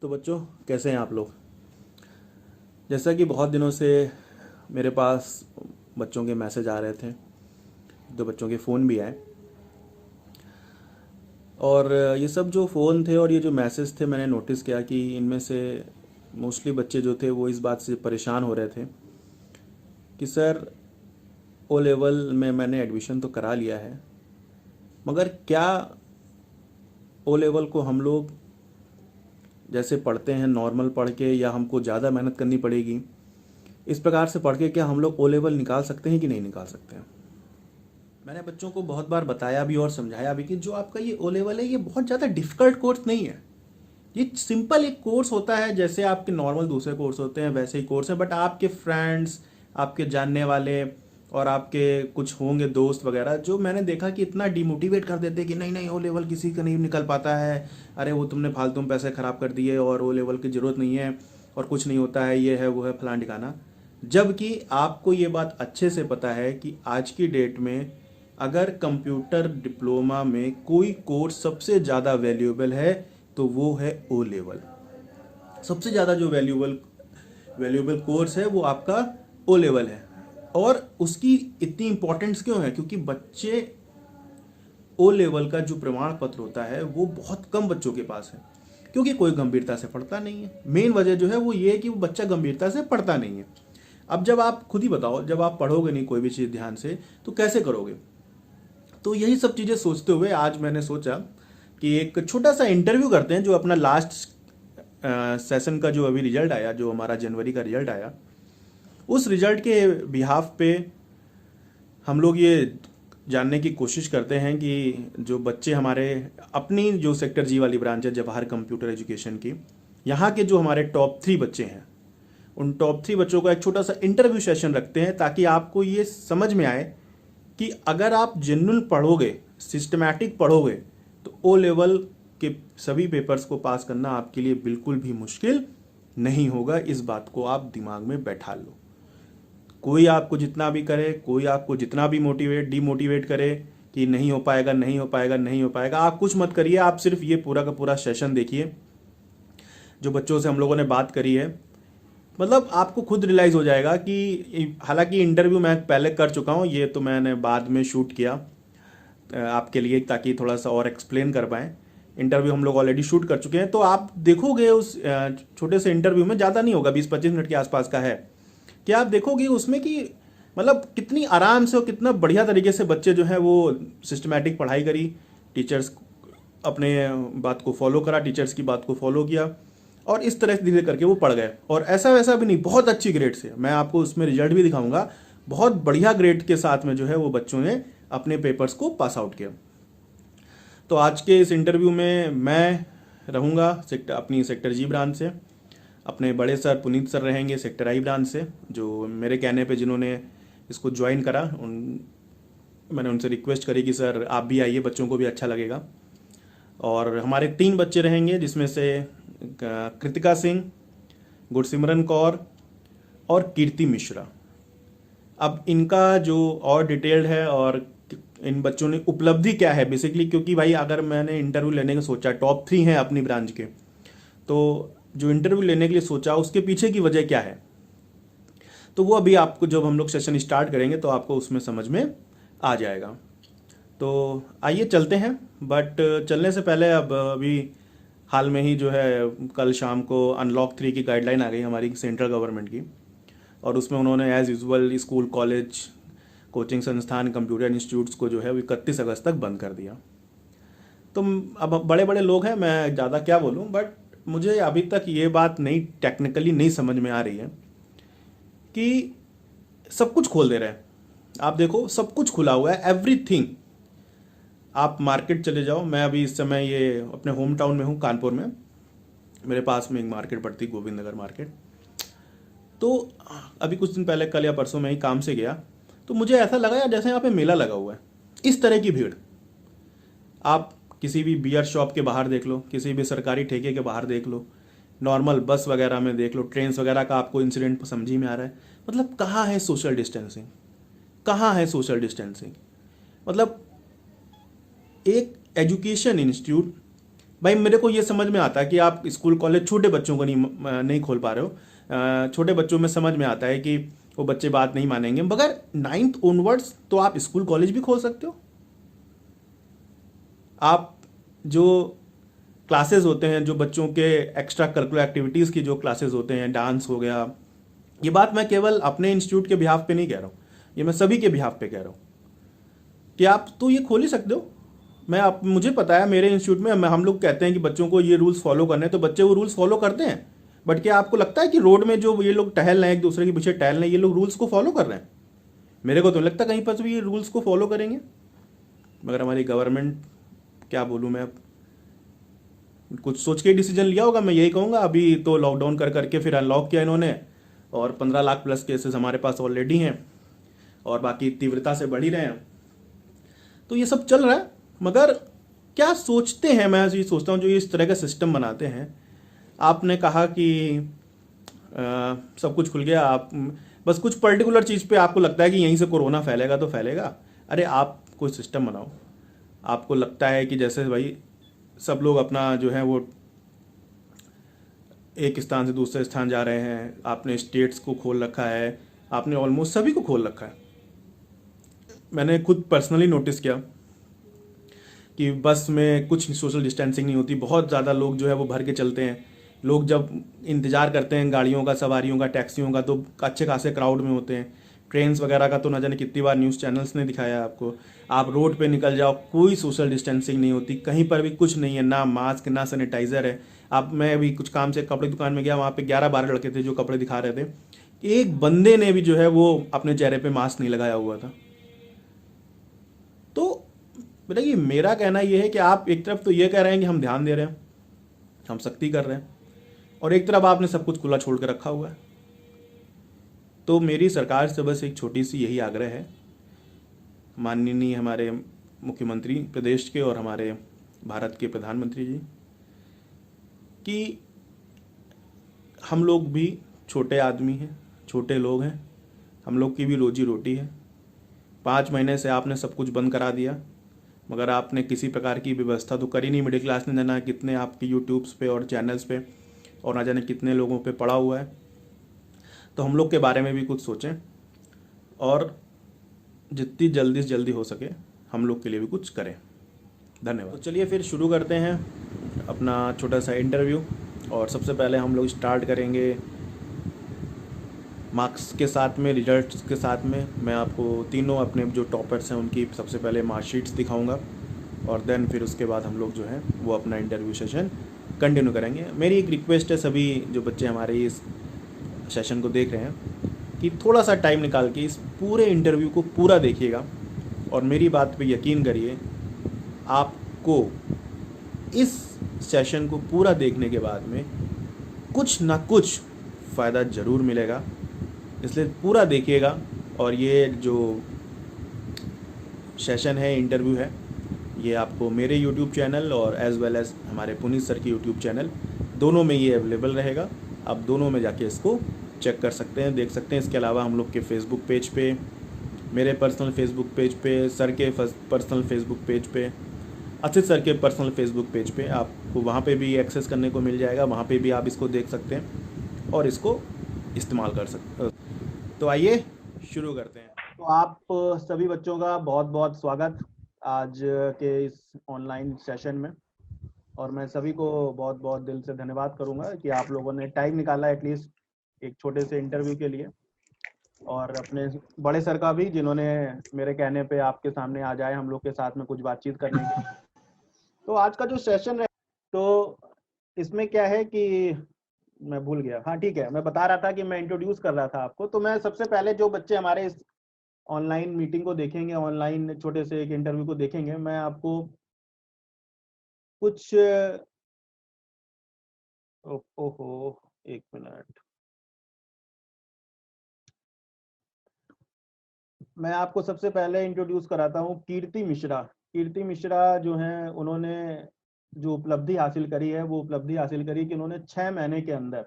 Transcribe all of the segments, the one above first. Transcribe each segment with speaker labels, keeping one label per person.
Speaker 1: तो बच्चों, कैसे हैं आप लोग। जैसा कि बहुत दिनों से मेरे पास बच्चों के मैसेज आ रहे थे, दो बच्चों के फ़ोन भी आए। और ये सब जो फ़ोन थे और ये जो मैसेज थे, मैंने नोटिस किया कि इनमें से मोस्टली बच्चे जो थे वो इस बात से परेशान हो रहे थे कि सर, ओ लेवल में मैंने एडमिशन तो करा लिया है, मगर क्या ओ लेवल को हम लोग जैसे पढ़ते हैं नॉर्मल पढ़ के, या हमको ज़्यादा मेहनत करनी पड़ेगी, इस प्रकार से पढ़ के क्या हम लोग ओ लेवल निकाल सकते हैं कि नहीं निकाल सकते हैं। मैंने बच्चों को बहुत बार बताया भी और समझाया भी कि जो आपका ये ओ लेवल है, ये बहुत ज़्यादा डिफ़िकल्ट कोर्स नहीं है। ये सिंपल एक कोर्स होता है, जैसे आपके नॉर्मल दूसरे कोर्स होते हैं वैसे ही कोर्स है। बट आपके फ्रेंड्स, आपके जानने वाले और आपके कुछ होंगे दोस्त वगैरह, जो मैंने देखा कि इतना डिमोटिवेट कर देते हैं कि नहीं नहीं, ओ लेवल किसी का नहीं निकल पाता है, अरे वो तुमने फालतू में पैसे ख़राब कर दिए और ओ लेवल की ज़रूरत नहीं है और कुछ नहीं होता है, ये है वो है फलान ठिकाना। जबकि आपको ये बात अच्छे से पता है कि आज की डेट में अगर कंप्यूटर डिप्लोमा में कोई कोर्स सबसे ज़्यादा वैल्यूएबल है तो वो है ओ लेवल। सबसे ज़्यादा जो वैल्यूएबल वैल्यूएबल कोर्स है वो आपका ओ लेवल है। और उसकी इतनी इंपॉर्टेंस क्यों है? क्योंकि बच्चे ओ लेवल का जो प्रमाण पत्र होता है वो बहुत कम बच्चों के पास है, क्योंकि कोई गंभीरता से पढ़ता नहीं है। मेन वजह जो है वो ये है कि वो बच्चा गंभीरता से पढ़ता नहीं है। अब जब आप खुद ही बताओ, जब आप पढ़ोगे नहीं कोई भी चीज़ ध्यान से, तो कैसे करोगे? तो यही सब चीज़ें सोचते हुए आज मैंने सोचा कि एक छोटा सा इंटरव्यू करते हैं। जो अपना लास्ट सेशन का जो अभी रिजल्ट आया, जो हमारा जनवरी का रिजल्ट आया, उस रिजल्ट के बिहाफ पे हम लोग ये जानने की कोशिश करते हैं कि जो बच्चे हमारे अपनी जो सेक्टर जी वाली ब्रांच है, जवाहर कंप्यूटर एजुकेशन की, यहाँ के जो हमारे टॉप 3 बच्चे हैं, उन टॉप 3 बच्चों का एक छोटा सा इंटरव्यू सेशन रखते हैं, ताकि आपको ये समझ में आए कि अगर आप जेन्युइन पढ़ोगे, सिस्टमैटिक पढ़ोगे, तो ओ लेवल के सभी पेपर्स को पास करना आपके लिए बिल्कुल भी मुश्किल नहीं होगा। इस बात को आप दिमाग में बैठा लो। कोई आपको जितना भी करे, कोई आपको जितना भी डिमोटिवेट करे कि नहीं हो पाएगा, नहीं हो पाएगा, नहीं हो पाएगा, आप कुछ मत करिए। आप सिर्फ ये पूरा का पूरा सेशन देखिए जो बच्चों से हम लोगों ने बात करी है। मतलब आपको खुद रियलाइज़ हो जाएगा कि हालांकि इंटरव्यू मैं पहले कर चुका हूँ, ये तो मैंने बाद में शूट किया आपके लिए, ताकि थोड़ा सा और एक्सप्लेन कर पाएँ। इंटरव्यू हम लोग ऑलरेडी शूट कर चुके हैं, तो आप देखोगे उस छोटे से इंटरव्यू में, ज़्यादा नहीं होगा, 20-25 मिनट के आसपास का है, कि आप देखोगे उसमें कि मतलब कितनी आराम से और कितना बढ़िया तरीके से बच्चे जो है वो सिस्टमैटिक पढ़ाई करी। टीचर्स अपने बात को फॉलो करा, टीचर्स की बात को फॉलो किया, और इस तरह से धीरे करके वो पढ़ गए। और ऐसा वैसा भी नहीं, बहुत अच्छी ग्रेड से, मैं आपको उसमें रिजल्ट भी दिखाऊंगा, बहुत बढ़िया ग्रेड के साथ में जो है वो बच्चों ने अपने पेपर्स को पास आउट किया। तो आज के इस इंटरव्यू में मैं रहूँगा अपनी सेक्टर जी ब्रांच से, अपने बड़े सर पुनीत सर रहेंगे सेक्टर आई ब्रांच से, जो मेरे कहने पे जिन्होंने इसको ज्वाइन करा, मैंने उनसे रिक्वेस्ट करी कि सर आप भी आइए, बच्चों को भी अच्छा लगेगा। और हमारे 3 बच्चे रहेंगे, जिसमें से कृतिका सिंह, गुरसिमरन कौर और कीर्ति मिश्रा। अब इनका जो और डिटेल्ड है, और इन बच्चों ने उपलब्धि क्या है बेसिकली, क्योंकि भाई अगर मैंने इंटरव्यू लेने का सोचा, टॉप 3 हैं अपनी ब्रांच के, तो जो इंटरव्यू लेने के लिए सोचा उसके पीछे की वजह क्या है, तो वो अभी आपको जब हम लोग सेशन स्टार्ट करेंगे तो आपको उसमें समझ में आ जाएगा। तो आइए चलते हैं। बट चलने से पहले अब अभी हाल में ही जो है, कल शाम को अनलॉक 3 की गाइडलाइन आ गई हमारी सेंट्रल गवर्नमेंट की, और उसमें उन्होंने as usual school, college, coaching संस्थान, कंप्यूटर इंस्टीट्यूट्स को जो है वो 31 अगस्त तक बंद कर दिया। तो अब बड़े बड़े लोग हैं, मैं ज़्यादा क्या बोलूँ, बट मुझे अभी तक ये बात नहीं, टेक्निकली नहीं समझ में आ रही है कि सब कुछ खोल दे रहे हैं। आप देखो, सब कुछ खुला हुआ है, एवरीथिंग। आप मार्केट चले जाओ, मैं अभी इस समय ये अपने होम टाउन में हूँ, कानपुर में। मेरे पास में एक मार्केट पड़ती है, गोविंद नगर मार्केट। तो अभी कुछ दिन पहले, कल या परसों में ही काम से गया, तो मुझे ऐसा लगा यार जैसे यहाँ पे मेला लगा हुआ है। इस तरह की भीड़ आप किसी भी बियर शॉप के बाहर देख लो, किसी भी सरकारी ठेके के बाहर देख लो, नॉर्मल बस वगैरह में देख लो, ट्रेन्स वगैरह का आपको इंसिडेंट समझ ही में आ रहा है। मतलब कहाँ है सोशल डिस्टेंसिंग, कहाँ है सोशल डिस्टेंसिंग? मतलब एक एजुकेशन इंस्टीट्यूट भाई मेरे को ये समझ में आता है कि आप स्कूल कॉलेज छोटे बच्चों को नहीं खोल पा रहे हो। छोटे बच्चों में समझ में आता है कि वो बच्चे बात नहीं मानेंगे, मगर 9th ऑनवर्ड्स तो आप स्कूल कॉलेज भी खोल सकते हो। आप जो क्लासेस होते हैं, जो बच्चों के एक्स्ट्रा करिकुलर एक्टिविटीज़ की जो क्लासेस होते हैं, डांस हो गया, ये बात मैं केवल अपने इंस्टीट्यूट के बिहाफ पे नहीं कह रहा हूँ, ये मैं सभी के बिहाफ पे कह रहा हूँ कि आप तो ये खोल ही सकते हो। मुझे पता है मेरे इंस्टीट्यूट में हम लोग कहते हैं कि बच्चों को ये रूल्स फॉलो करने हैं, तो बच्चे वो रूल्स फॉलो करते हैं। बट क्या आपको लगता है कि रोड में जो ये लोग टहल रहे हैं, एक दूसरे के पीछे टहल रहे हैं, ये लोग रूल्स को फॉलो कर रहे हैं? मेरे को तो नहीं लगता कहीं पर भी ये रूल्स को फॉलो करेंगे। मगर हमारी गवर्नमेंट, क्या बोलूँ मैं, अब कुछ सोच के डिसीजन लिया होगा, मैं यही कहूँगा। अभी तो लॉकडाउन कर करके फिर अनलॉक किया इन्होंने, और 15 लाख प्लस केसेस हमारे पास ऑलरेडी हैं, और बाकी तीव्रता से बढ़ ही रहे हैं। तो ये सब चल रहा है, मगर क्या सोचते हैं, मैं ये सोचता हूँ जो ये इस तरह का सिस्टम बनाते हैं। आपने कहा कि सब कुछ खुल गया, आप बस कुछ पर्टिकुलर चीज़ पे आपको लगता है कि यहीं से कोरोना फैलेगा तो फैलेगा। अरे आप कोई सिस्टम बनाओ। आपको लगता है कि जैसे भाई सब लोग अपना जो है वो एक स्थान से दूसरे स्थान जा रहे हैं, आपने स्टेट्स को खोल रखा है, आपने ऑलमोस्ट सभी को खोल रखा है। मैंने खुद पर्सनली नोटिस किया कि बस में कुछ सोशल डिस्टेंसिंग नहीं होती, बहुत ज़्यादा लोग जो है वो भर के चलते हैं। लोग जब इंतज़ार करते हैं गाड़ियों का, सवारियों का, टैक्सियों का, तो अच्छे खासे क्राउड में होते हैं। ट्रेन्स वगैरह का तो न जाने कितनी बार न्यूज़ चैनल्स ने दिखाया आपको। आप रोड पे निकल जाओ, कोई सोशल डिस्टेंसिंग नहीं होती, कहीं पर भी कुछ नहीं है, ना मास्क ना सैनिटाइज़र है। आप मैं अभी कुछ काम से कपड़े दुकान में गया, वहाँ पे 11-12 लड़के थे जो कपड़े दिखा रहे थे, एक बंदे ने भी जो है वो अपने चेहरे पे मास्क नहीं लगाया हुआ था। तो बेटा ये मेरा कहना ये है कि आप एक तरफ तो ये कह रहे हैं कि हम ध्यान दे रहे हैं, हम सख्ती कर रहे हैं, और एक तरफ आपने सब कुछ खुला छोड़ के रखा हुआ है। तो मेरी सरकार से बस एक छोटी सी यही आग्रह है, माननीय हमारे मुख्यमंत्री प्रदेश के और हमारे भारत के प्रधानमंत्री जी, कि हम लोग भी छोटे आदमी हैं, छोटे लोग हैं, हम लोग की भी रोजी रोटी है। 5 महीने से आपने सब कुछ बंद करा दिया, मगर आपने किसी प्रकार की व्यवस्था तो करी नहीं। मिडिल क्लास ने ना कितने आपके यूट्यूब्स पे और चैनल्स पे और ना जाने कितने लोगों पे पड़ा हुआ है। तो हम लोग के बारे में भी कुछ सोचें, और जितनी जल्दी से जल्दी हो सके हम लोग के लिए भी कुछ करें। धन्यवाद। तो चलिए फिर शुरू करते हैं अपना छोटा सा इंटरव्यू। और सबसे पहले हम लोग स्टार्ट करेंगे मार्क्स के साथ में, रिजल्ट्स के साथ में। मैं आपको तीनों अपने जो टॉपर्स हैं उनकी सबसे पहले मार्कशीट्स दिखाऊंगा, और देन फिर उसके बाद हम लोग जो है वो अपना इंटरव्यू सेशन कंटिन्यू करेंगे। मेरी एक रिक्वेस्ट है सभी जो बच्चे हमारे इस सेशन को देख रहे हैं कि थोड़ा सा टाइम निकाल के इस पूरे इंटरव्यू को पूरा देखिएगा, और मेरी बात पे यकीन करिए, आपको इस सेशन को पूरा देखने के बाद में कुछ ना कुछ फ़ायदा ज़रूर मिलेगा। इसलिए पूरा देखिएगा। और ये जो सेशन है, इंटरव्यू है, ये आपको मेरे यूट्यूब चैनल और एज़ वेल एज़ हमारे पुनीत सर की यूट्यूब चैनल, दोनों में ये अवेलेबल रहेगा। आप दोनों में जाके इसको चेक कर सकते हैं, देख सकते हैं। इसके अलावा हम लोग के फेसबुक पेज पे, मेरे पर्सनल फेसबुक पेज पे, सर के पर्सनल फेसबुक पेज पे, असित सर के पर्सनल फेसबुक पेज पे आपको वहाँ पे भी एक्सेस करने को मिल जाएगा। वहाँ पे भी आप इसको देख सकते हैं और इसको इस्तेमाल कर सकते हैं। तो आइए शुरू करते हैं। तो आप सभी बच्चों का बहुत बहुत स्वागत आज के इस ऑनलाइन सेशन में, और मैं सभी को बहुत बहुत दिल से धन्यवाद करूंगा कि आप लोगों ने टाइम निकाला एटलीस्ट एक छोटे से इंटरव्यू के लिए, और अपने बड़े सर का भी जिन्होंने मेरे कहने पे आपके सामने आ जाए हम लोग के साथ में कुछ बातचीत करने की। तो आज का जो सेशन है, तो इसमें क्या है कि मैं भूल गया, हाँ ठीक है, मैं बता रहा था कि मैं इंट्रोड्यूस कर रहा था आपको। तो मैं सबसे पहले जो बच्चे हमारे इस ऑनलाइन मीटिंग को देखेंगे, ऑनलाइन छोटे से एक इंटरव्यू को देखेंगे, मैं आपको कुछ ओहो एक मिनट, मैं आपको सबसे पहले इंट्रोड्यूस कराता हूँ कीर्ति मिश्रा। कीर्ति मिश्रा जो हैं, उन्होंने जो उपलब्धि हासिल करी है, वो उपलब्धि हासिल करी कि उन्होंने 6 महीने के अंदर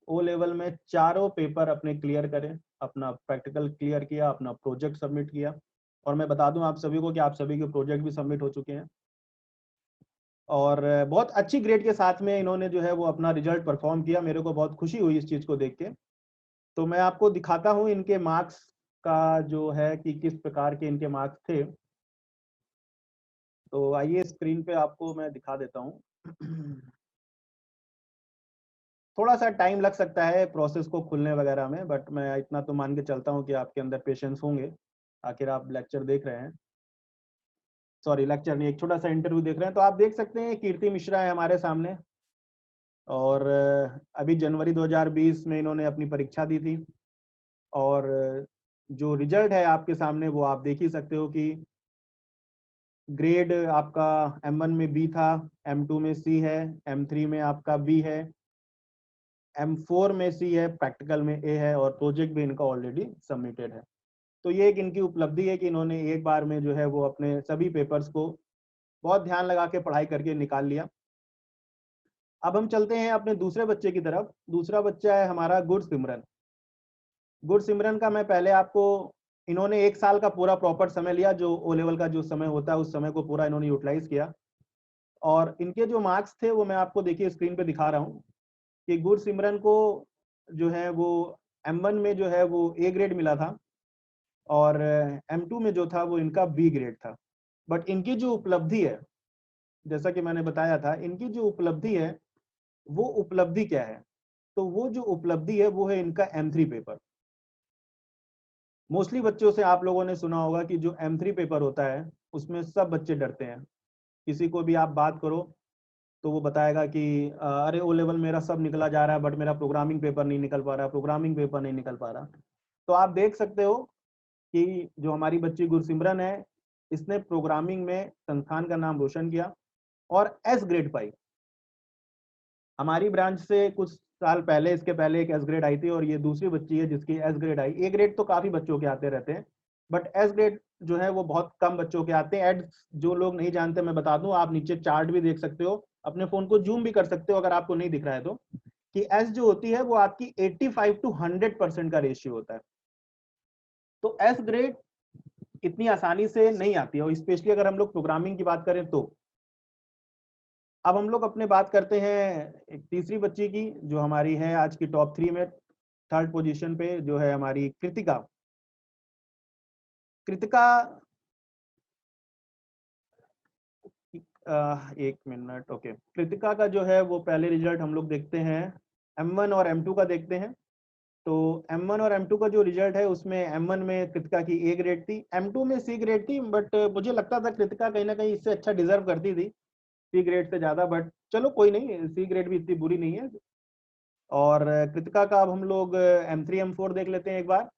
Speaker 1: ओ लेवल में चारों पेपर अपने क्लियर करें, अपना प्रैक्टिकल क्लियर किया, अपना प्रोजेक्ट सबमिट किया। और मैं बता दूं आप सभी को कि आप सभी के प्रोजेक्ट भी सबमिट हो चुके हैं। और बहुत अच्छी ग्रेड के साथ में इन्होंने जो है वो अपना रिजल्ट परफॉर्म किया। मेरे को बहुत खुशी हुई इस चीज़ को देख के। तो मैं आपको दिखाता हूँ इनके मार्क्स का जो है कि किस प्रकार के इनके मार्क्स थे। तो आइए स्क्रीन पे आपको मैं दिखा देता हूँ। थोड़ा सा टाइम लग सकता है प्रोसेस को खुलने वगैरह में, बट मैं इतना तो मान के चलता हूँ कि आपके अंदर पेशेंस होंगे। आखिर आप लेक्चर देख रहे हैं, सॉरी लेक्चर नहीं, एक छोटा सा इंटरव्यू देख रहे हैं। तो आप देख सकते हैं कीर्ति मिश्रा है हमारे सामने, और अभी जनवरी 2020 में इन्होंने अपनी परीक्षा दी थी। और जो रिजल्ट है आपके सामने वो आप देख ही सकते हो कि ग्रेड आपका M1 में B था, M2 में C है, M3 में आपका B है, M4 में C है, प्रैक्टिकल में A है, और प्रोजेक्ट भी इनका ऑलरेडी सबमिटेड है। तो ये एक इनकी उपलब्धि है कि इन्होंने एक बार में जो है वो अपने सभी पेपर्स को बहुत ध्यान लगा के पढ़ाई करके निकाल लिया। अब हम चलते हैं अपने दूसरे बच्चे की तरफ। दूसरा बच्चा है हमारा गुरसिमरन। गुरसिमरन का मैं पहले आपको, इन्होंने 1 साल का पूरा प्रॉपर समय लिया, जो ओ लेवल का जो समय होता है उस समय को पूरा इन्होंने यूटिलाइज किया। और इनके जो मार्क्स थे वो मैं आपको देखिए स्क्रीन पे दिखा रहा हूँ कि गुरसिमरन को जो है वो M1 में जो है वो A ग्रेड मिला था, और M2 में जो था वो इनका B ग्रेड था। बट इनकी जो उपलब्धि है, जैसा कि मैंने बताया था, इनकी जो उपलब्धि है वो उपलब्धि क्या है? तो वो जो उपलब्धि है वो है इनका M3 पेपर। मोस्टली बच्चों से आप लोगों ने सुना होगा कि जो M3 पेपर होता है उसमें सब बच्चे डरते हैं। किसी को भी आप बात करो तो वो बताएगा कि अरे ओ लेवल मेरा सब निकला जा रहा है, बट मेरा प्रोग्रामिंग पेपर नहीं निकल पा रहा, प्रोग्रामिंग पेपर नहीं निकल पा रहा। तो आप देख सकते हो कि जो हमारी बच्ची गुरसिमरन है, इसने प्रोग्रामिंग में संस्थान का नाम रोशन किया और एस ग्रेड पाई। हमारी ब्रांच से कुछ साल पहले, इसके पहले एक एस ग्रेड आई थी, और ये दूसरी बच्ची है जिसकी S grade I. A grade तो काफी बच्चों के आते रहते हैं, बट एस ग्रेड जो है वो बहुत कम बच्चों के आते हैं। एड जो लोग नहीं जानते मैं बता दूं, आप नीचे चार्ट भी देख सकते हो, अपने फोन को जूम भी कर सकते हो अगर आपको नहीं दिख रहा है तो, कि एस जो होती है वो आपकी 85 to 100% का रेशियो होता है। तो एस ग्रेड इतनी आसानी से नहीं आती है, और स्पेशली अगर हम लोग प्रोग्रामिंग की बात करें तो। अब हम लोग अपने बात करते हैं एक तीसरी बच्ची की, जो हमारी है आज की टॉप 3 में, थर्ड पोजीशन पे, जो है हमारी कृतिका। कृतिका, एक मिनट, ओके। कृतिका का जो है वो पहले रिजल्ट हम लोग देखते हैं, M1 और M2 का देखते हैं। तो M1 और M2 का जो रिजल्ट है उसमें M1 में कृतिका की A ग्रेड थी, M2 में C ग्रेड थी, बट मुझे लगता था कृतिका कहीं ना कहीं इससे अच्छा डिजर्व करती थी, C ग्रेड से ज्यादा। बट चलो कोई नहीं, C ग्रेड भी इतनी बुरी नहीं है। और कृतिका का अब हम लोग M3 M4 देख लेते हैं एक बार।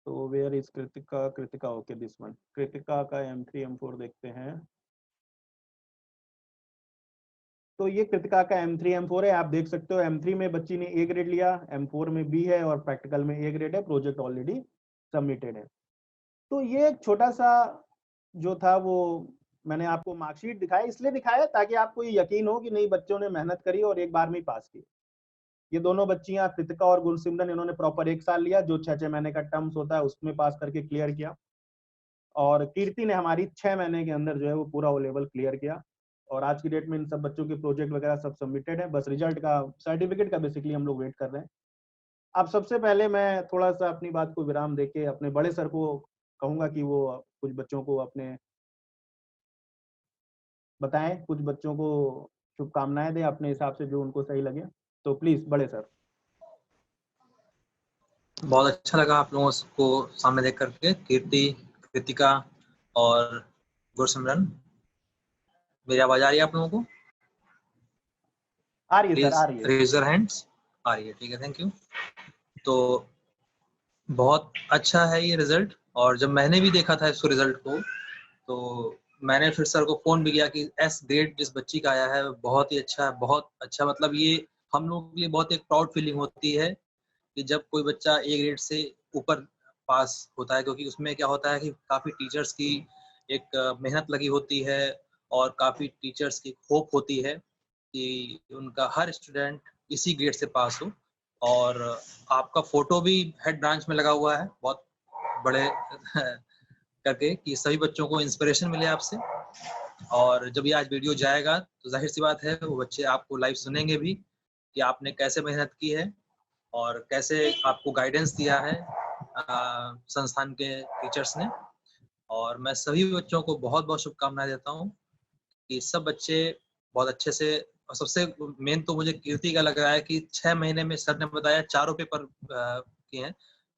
Speaker 1: तो where is Kritika? Kritika, okay this one. Kritika का M3 M4 देखते हैं। तो ये कृतिका का M3 M4 है। आप देख सकते हो M3 में बच्ची ने A ग्रेड लिया, M4 में B है, और प्रैक्टिकल में A ग्रेड है, प्रोजेक्ट ऑलरेडी सबमिटेड है। तो ये एक छोटा सा जो था वो मैंने आपको मार्कशीट दिखाया, इसलिए दिखाया ताकि आपको ये यकीन हो कि नहीं, बच्चों ने मेहनत करी और एक बार में ही पास की। ये दोनों बच्चियां कृतिका और गुरसिमरन, इन्होंने प्रॉपर 1 साल लिया, जो 6-6 महीने का टर्म्स होता है उसमें पास करके क्लियर किया। और कीर्ति ने हमारी 6 महीने के अंदर जो है वो पूरा वो लेवल क्लियर किया। और आज की डेट में इन सब बच्चों के प्रोजेक्ट वगैरह सब सबमिटेड है, बस रिजल्ट का, सर्टिफिकेट का बेसिकली हम लोग वेट कर रहे हैं। अब सबसे पहले मैं थोड़ा सा अपनी बात को विराम देके अपने बड़े सर को कहूंगा कि वो कुछ बच्चों को अपने बताएं, कुछ बच्चों को शुभकामनाएं दें अपने हिसाब से जो उनको सही लगे। तो प्लीज बड़े सर।
Speaker 2: बहुत अच्छा लगा आप लोगों को सामने देख करके, कीर्ति, कृतिका और गुरसिमरन। मेरी आवाज आ रही है आप लोगों को?
Speaker 1: आ रही है सर,
Speaker 2: प्लीज
Speaker 1: आ रही है।
Speaker 2: Raise your hands. आ रही है, ठीक है, थैंक यू। तो बहुत अच्छा है ये रिजल्ट, और जब मैंने भी देखा था इसको रिजल्ट को, तो मैंने फिर सर को फोन भी किया कि एस ग्रेड जिस बच्ची का आया है बहुत ही अच्छा है, बहुत अच्छा। मतलब ये हम लोगों के लिए बहुत एक प्राउड फीलिंग होती है कि जब कोई बच्चा ए ग्रेड से ऊपर पास होता है, क्योंकि उसमें क्या होता है कि काफ़ी टीचर्स की एक मेहनत लगी होती है, और काफ़ी टीचर्स की होप होती है कि उनका हर स्टूडेंट इसी ग्रेड से पास हो। और आपका फोटो भी हेड ब्रांच में लगा हुआ है बहुत बड़े करके, कि सभी बच्चों को इंस्पिरेशन मिले आपसे। और जब ये आज वीडियो जाएगा तो जाहिर सी बात है वो बच्चे आपको लाइव सुनेंगे भी कि आपने कैसे मेहनत की है और कैसे आपको गाइडेंस दिया है संस्थान के टीचर्स ने। और मैं सभी बच्चों को बहुत बहुत शुभकामनाएं देता हूँ कि सब बच्चे बहुत अच्छे से, और सबसे मेन तो मुझे कीर्ति का लग रहा है कि 6 महीने में सर ने बताया 4 पेपर किए हैं।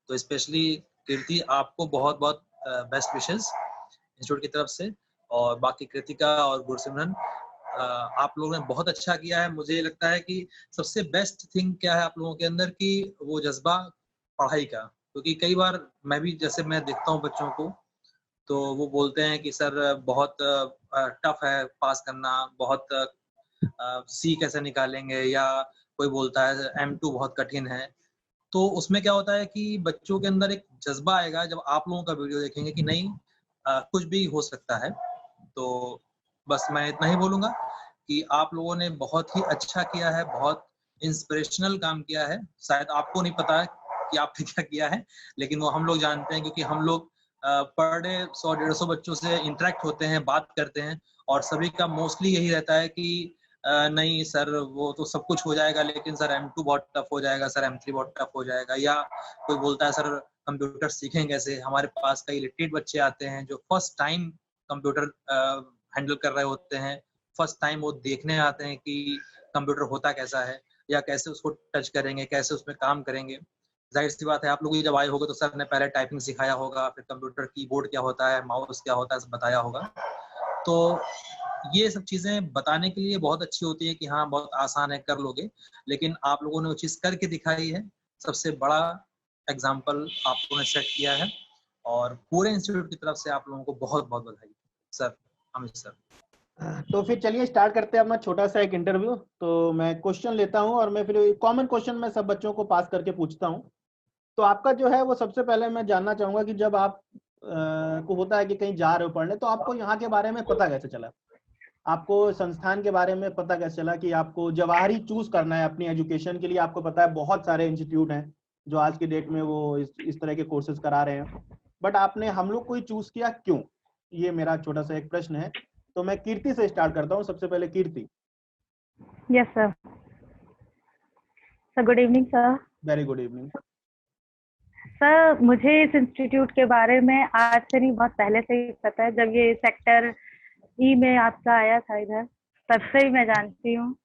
Speaker 2: तो स्पेशली कीर्ति, आपको बहुत बहुत बेस्ट विशेस इंस्टीट्यूट की तरफ से। और बाकी कृतिका और गुरसिमरन, आप लोगों ने बहुत अच्छा किया है। मुझे लगता है कि सबसे बेस्ट थिंग क्या है आप लोगों के अंदर कि वो जज्बा पढ़ाई का, क्योंकि कई बार मैं भी, जैसे मैं देखता हूँ बच्चों को, तो वो बोलते हैं कि सर बहुत टफ है पास करना, बहुत सी कैसे निकालेंगे, या कोई बोलता है M2 बहुत कठिन है। तो उसमें क्या होता है कि बच्चों के अंदर एक जज्बा आएगा जब आप लोगों का वीडियो देखेंगे कि नहीं, कुछ भी हो सकता है। तो बस मैं इतना ही बोलूँगा कि आप लोगों ने बहुत ही अच्छा किया है, बहुत इंस्पिरेशनल काम किया है। शायद आपको नहीं पता है कि आपने क्या किया है, लेकिन वो हम लोग जानते हैं, क्योंकि हम लोग पर डे 100-150 बच्चों से इंटरेक्ट होते हैं, बात करते हैं, और सभी का मोस्टली यही रहता है कि नहीं सर वो तो सब कुछ हो जाएगा, लेकिन सर M2 बहुत टफ हो जाएगा, सर M3 बहुत टफ हो जाएगा। या कोई बोलता है सर कंप्यूटर सीखें कैसे। हमारे पास कई इलिटरेट बच्चे आते हैं जो फर्स्ट टाइम कंप्यूटर हैंडल कर रहे होते हैं, फर्स्ट टाइम वो देखने आते हैं कि कंप्यूटर होता कैसा है, या कैसे उसको टच करेंगे, कैसे उसमें काम करेंगे। जाहिर सी बात है आप लोग जब आए होगे तो सर ने पहले टाइपिंग सिखाया होगा, फिर कंप्यूटर कीबोर्ड क्या होता है, माउस क्या होता है, सब बताया होगा। तो ये सब चीजें बताने के लिए बहुत अच्छी होती है कि हाँ बहुत आसान है, कर लोगे, लेकिन आप लोगों ने वो चीज करके दिखाई है। सबसे बड़ा एग्जाम्पल आप लोगों ने सेट किया है, और पूरे इंस्टीट्यूट की तरफ से आप लोगों को बहुत बहुत बधाई सर, अमित सर।
Speaker 1: तो फिर चलिए स्टार्ट करते हैं अपना छोटा सा एक इंटरव्यू। तो मैं क्वेश्चन लेता हूं और मैं फिर कॉमन क्वेश्चन मैं सब बच्चों को पास करके पूछता हूं। तो आपका जो है वो सबसे पहले मैं जानना चाहूंगा कि जब आप को होता है कि कहीं जा रहे हो पढ़ने, तो आपको यहाँ के बारे में पता कैसे चला? आपको संस्थान के बारे में पता कैसे चला कि आपको जवाहर ही चूज करना है अपनी एजुकेशन के लिए? आपको पता है बहुत सारे इंस्टीट्यूट हैं जो आज की डेट में वो इस तरह के कोर्सेज करा रहे हैं, बट आपने हम लोग को ही चूज किया क्यों? ये मेरा छोटा सा एक प्रश्न है। तो मैं कीर्ति से स्टार्ट करता हूँ। सबसे पहले Kirti.
Speaker 3: Yes sir. Sir good evening sir.
Speaker 1: Very good evening.
Speaker 3: Sir मुझे इस इंस्टीट्यूट के बारे में आज से नहीं, बहुत पहले से ही पता है। जब ये सेक्टर ई में आपका आया था इधर, तब से ही मैं जानती हूँ।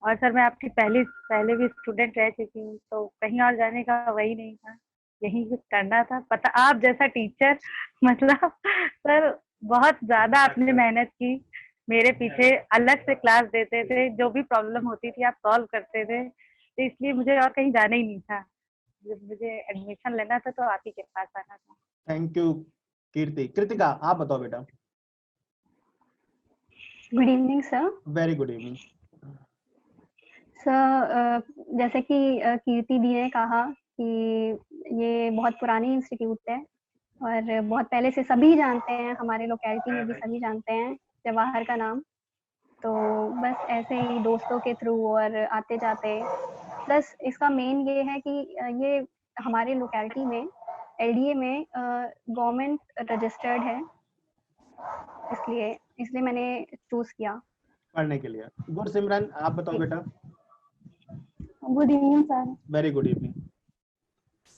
Speaker 3: और सर मैं आपकी पहले भी स्टूडेंट रह चुकी हूँ, तो कहीं और जाने का वही नहीं था, यही कुछ करना था। पता आप जैसा टीचर मतलब सर बहुत ज्यादा आपने मेहनत की, मेरे पीछे अलग से क्लास देते थे, जो भी प्रॉब्लम होती थी आप सॉल्व करते थे, तो इसलिए मुझे और कहीं जाना ही नहीं था। जब मुझे एडमिशन लेना था तो आप ही के पास आना था।
Speaker 1: थैंक यू कीर्ति। कृतिका आप बताओ बेटा।
Speaker 4: Good evening sir.
Speaker 1: Very good evening.
Speaker 4: Sir जैसे कि कीर्ति दी ने कहा कि ये बहुत पुरानी इंस्टीट्यूट है और बहुत पहले से सभी जानते हैं, हमारे लोकेलिटी में भी सभी जानते हैं जवाहर का नाम। तो बस ऐसे ही दोस्तों के थ्रू और आते जाते, प्लस इसका मेन ये है कि ये हमारे लोकेलिटी में LDA में गवर्नमेंट रजिस्टर्ड है, इसलिए मैंने चूज किया
Speaker 1: पढ़ने के लिए। गुरसिमरन आप बताओ बेटा।
Speaker 5: Good evening sir.
Speaker 1: Very good evening.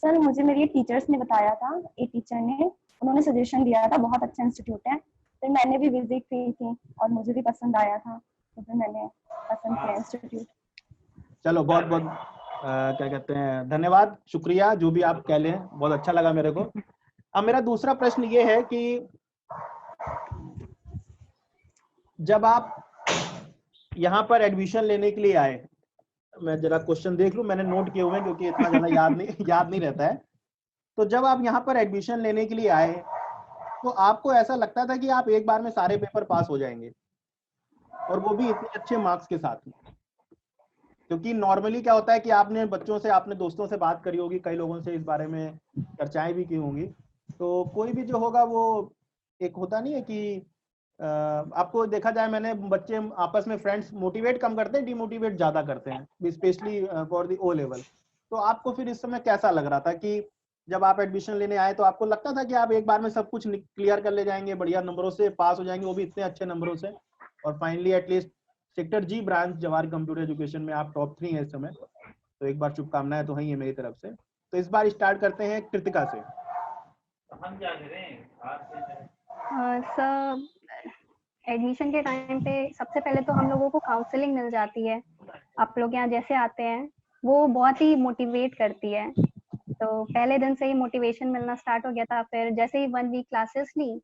Speaker 5: Sir मुझे मेरे टीचर्स ने बताया था, एक टीचर ने, उन्होंने सजेशन दिया था बहुत अच्छा इंस्टीट्यूट है, फिर मैंने भी विजिट की थी और मुझे भी पसंद आया था, तो फिर मैंने पसंद किया इंस्टीट्यूट।
Speaker 1: चलो बहुत बहुत क्या कहते हैं, धन्यवाद, शुक्रिया, जो भी आप कह लें, बहुत अच्छा लगा मेरे को। अब मेरा दूसरा प्रश्न ये है कि जब आप यहाँ पर एडमिशन लेने के लिए आए, मैं जरा क्वेश्चन देख लूं, मैंने नोट किए हुए हैं क्योंकि इतना ज्यादा याद नहीं रहता है। तो जब आप यहाँ पर एडमिशन लेने के लिए आए तो आपको ऐसा लगता था कि आप एक बार में सारे पेपर पास हो जाएंगे, और वो भी इतने अच्छे मार्क्स के साथ? क्योंकि नॉर्मली क्या होता है कि आपने बच्चों से, आपने दोस्तों से बात करी होगी, कई लोगों से इस बारे में चर्चाएं भी की होंगी, तो कोई भी जो होगा वो एक होता नहीं है कि आपको देखा जाए, मैंने बच्चे आपस में फ्रेंड्स मोटिवेट कम करते हैं, डिमोटिवेट ज्यादा करते हैं, specially for the O level. तो आपको फिर इस समय कैसा लग रहा था कि जब आप एडमिशन लेने आए तो आपको लगता था कि आप एक बार में सब कुछ क्लियर कर ले जाएंगे, बढ़िया नंबरों से पास हो जाएंगे, वो भी इतने अच्छे नंबरों से, और फाइनली एटलीस्ट सेक्टर जी ब्रांच जवाहर कंप्यूटर एजुकेशन में आप टॉप 3 है इस समय, तो एक बार शुभकामनाएं तो हैं मेरी तरफ से। तो इस बार स्टार्ट करते हैं कृतिका से।
Speaker 4: सर, एडमिशन के टाइम पे सबसे पहले तो हम लोगों को काउंसलिंग मिल जाती है। आप लोग यहाँ जैसे आते हैं वो बहुत ही मोटिवेट करती है, तो पहले दिन से ही मोटिवेशन मिलना स्टार्ट हो गया था। फिर जैसे ही 1 वीक क्लासेस ली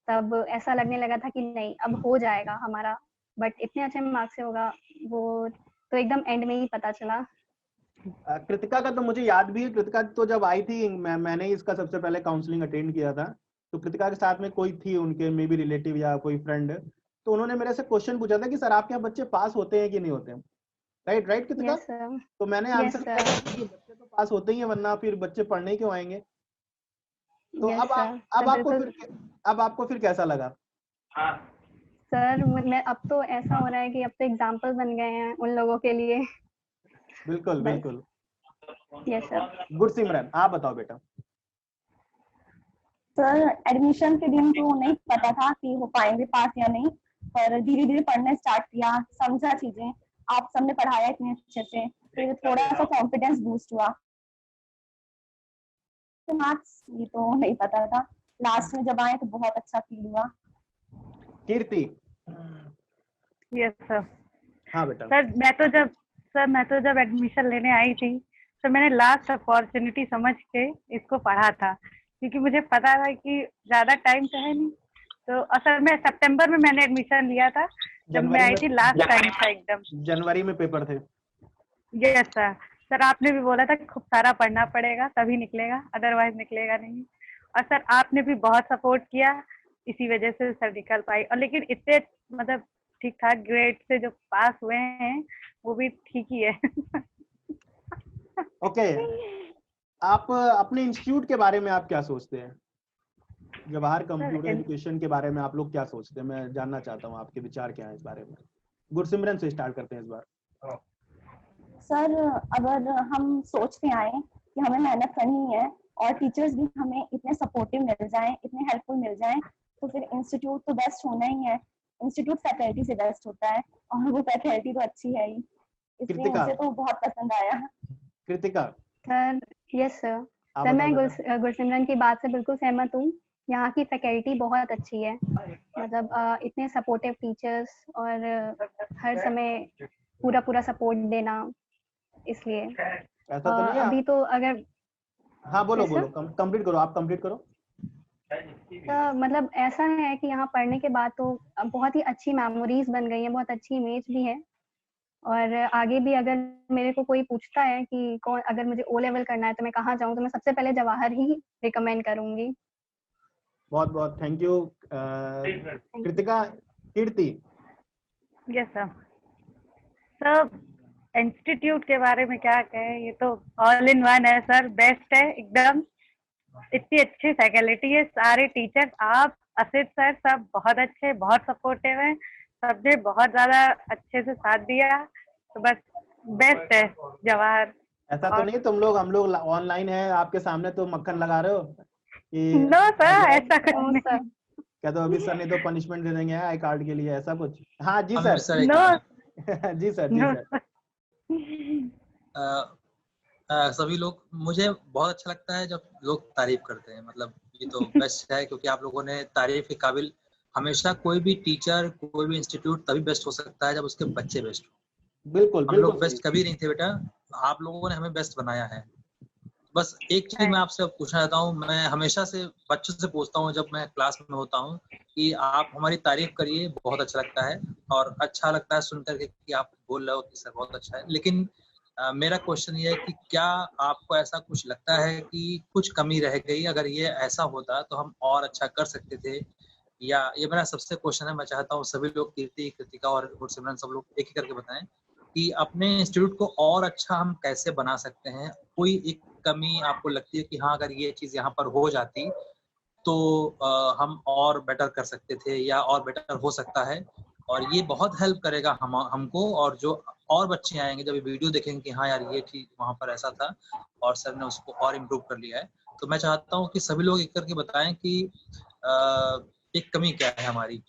Speaker 4: तब ऐसा लगने लगा था कि नहीं अब हो जाएगा हमारा, बट इतने अच्छे मार्क्स से होगा वो तो एकदम एंड में ही पता चला।
Speaker 1: कृतिका का तो मुझे याद भी है, कृतिका तो जब आई थी मैंने इसका सबसे पहले काउंसलिंग अटेंड किया था, तो कृतिका के साथ में कोई थी उनके मे बी रिलेटिव या कोई फ्रेंड, तो उन्होंने मेरे से क्वेश्चन पूछा था कि सर आपके यहाँ बच्चे पास होते हैं कि नहीं होते हैं, राइट कृतिका?
Speaker 4: Yes sir.
Speaker 1: तो मैंने आंसर किया था कि बच्चे तो पास होते ही हैं, वरना फिर बच्चे पढ़ने क्यों आएंगे। तो
Speaker 4: यस सर।
Speaker 1: अब आपको फिर कैसा लगा?
Speaker 4: सर मैं अब तो ऐसा हो रहा है कि अब तो एग्जाम्पल बन गए हैं उन लोगों के लिए।
Speaker 1: बिल्कुल
Speaker 4: बस।
Speaker 1: बिल्कुल।
Speaker 4: Yes sir.
Speaker 1: गुरसिमरन आप बताओ बेटा।
Speaker 5: सर एडमिशन के दिन तो नहीं पता था कि हो पाएंगे पास या नहीं, पर धीरे धीरे पढ़ना स्टार्ट किया, समझा चीजें, आप सबने पढ़ाया इतने अच्छे से, फिर थोड़ा सा कॉन्फिडेंस बूस्ट हुआ। मार्क्स ये तो नहीं पता था, लास्ट में जब आए तो बहुत अच्छा फील हुआ।
Speaker 1: कीर्ति।
Speaker 3: Yes sir.
Speaker 1: हाँ बेटा।
Speaker 3: सर मैं तो जब एडमिशन लेने आई थी तो मैंने लास्ट अपॉर्चुनिटी समझ के इसको पढ़ा था, क्योंकि मुझे पता था कि ज्यादा टाइम तो है नहीं। तो असल में सितंबर में मैंने एडमिशन लिया था, जब मैं आई थी लास्ट टाइम था एकदम।
Speaker 1: जनवरी में पेपर थे।
Speaker 3: Yes sir. सर आपने भी बोला था खूब सारा पढ़ना पड़ेगा तभी निकलेगा, अदरवाइज निकलेगा नहीं। और सर आपने भी बहुत सपोर्ट किया, इसी वजह से सर निकल पाई। और लेकिन इतने मतलब ठीक ठाक ग्रेड से जो पास हुए हैं वो भी ठीक ही है।
Speaker 1: ओके आप अपने इंस्टीट्यूट के बारे में आप क्या सोचते हैं? जवाहर कंप्यूटर एजुकेशन के बारे में आप लोग क्या सोचते हैं? मैं जानना चाहता हूँ आपके विचार क्या है इस बारे में। गुरसिमरन से स्टार्ट करते हैं इस बार।
Speaker 5: सर अगर हम सोचते आए कि हमें मेहनत करनी है और टीचर्स भी हमें इतने सपोर्टिव मिल जाएं, इतने हेल्पफुल मिल जाएं, तो फिर इंस्टीट्यूट तो बेस्ट होना ही है। इंस्टीट्यूट फैकल्टी से बेस्ट होता है और वो फैकल्टी तो अच्छी है ही, इसलिए मुझे तो बहुत पसंद आया।
Speaker 1: Kritika.
Speaker 4: Sir yes sir. Sir मैं गुरसिमरन की बात से बिल्कुल सहमत हूँ। यहाँ की फैकल्टी बहुत अच्छी है, मतलब इतने सपोर्टिव टीचर्स और हर समय पूरा सपोर्ट देना, इसलिए
Speaker 1: ऐसा तो नहीं है
Speaker 4: अभी तो अगर
Speaker 1: हाँ बोलो कंप्लीट करो, आप कंप्लीट करो।
Speaker 4: तो मतलब ऐसा है कि यहाँ पढ़ने के बाद तो बहुत ही अच्छी मेमोरीज बन गई है, बहुत अच्छी इमेज भी है। और आगे भी अगर मेरे को कोई पूछता है कि कौन अगर मुझे ओ लेवल करना है तो मैं कहाँ जाऊँ, तो मैं सबसे पहले जवाहर ही रिकमेंड करूंगी।
Speaker 1: बहुत बहुत thank you Kritika. Kirti.
Speaker 3: Yes sir. Sir institute के बारे में क्या कहें, ये तो ऑल इन वन है सर, बेस्ट है एकदम। इतनी अच्छी फैकल्टी है, सारे टीचर्स, आप असित सर सब बहुत अच्छे, बहुत सपोर्टिव हैं, सबने बहुत ज्यादा अच्छे से साथ दिया, तो बस बेस्ट है जवाहर।
Speaker 1: ऐसा तो नहीं हम लोग ऑनलाइन है आपके सामने तो मक्खन लगा रहे हो कि
Speaker 3: नो सर, ऐसा कुछ नहीं।
Speaker 1: क्या तो अभी सर ने तो पनिशमेंट दे देंगे आई कार्ड के लिए, ऐसा कुछ? हाँ जी सर।
Speaker 3: नो
Speaker 1: जी सर।
Speaker 2: सभी लोग, मुझे बहुत अच्छा लगता है जब लोग तारीफ करते हैं, मतलब ये तो बेस्ट है, क्योंकि आप लोगों ने तारीफ के काबिल, हमेशा कोई भी टीचर कोई भी इंस्टीट्यूट तभी बेस्ट हो सकता है जब उसके बच्चे बेस्ट हो।
Speaker 1: बिल्कुल
Speaker 2: हम लोग बेस्ट कभी नहीं थे बेटा, आप लोगों ने हमें बेस्ट बनाया है। बस एक चीज मैं आपसे पूछना चाहता हूँ, मैं हमेशा से बच्चों से पूछता हूँ जब मैं क्लास में होता हूँ कि आप हमारी तारीफ करिए, बहुत अच्छा लगता है और अच्छा लगता है सुनकर के कि आप बोल रहे हो कि सर बहुत अच्छा है। लेकिन मेरा क्वेश्चन ये है कि क्या आपको ऐसा कुछ लगता है कि कुछ कमी रह गई, अगर ये ऐसा होता तो हम और अच्छा कर सकते थे? या ये मेरा सबसे क्वेश्चन है, मैं चाहता हूँ सभी लोग, कीर्ति, कृतिका और गुरसिमरन, सब लोग एक एक करके बताएं कि अपने इंस्टीट्यूट को और अच्छा हम कैसे बना सकते हैं। कोई एक कमी आपको लगती है कि हाँ अगर ये चीज यहाँ पर हो जाती तो हम और बेटर कर सकते थे या और बेटर हो सकता है, और ये बहुत हेल्प करेगा हमको, और जो और बच्चे आएंगे जब ये वीडियो देखेंगे कि हाँ यार ये चीज वहाँ पर ऐसा था और सर ने उसको और इम्प्रूव कर लिया है, तो मैं चाहता हूँ कि सभी लोग एक करके बताएं कि एक कमी क्या है हमारी।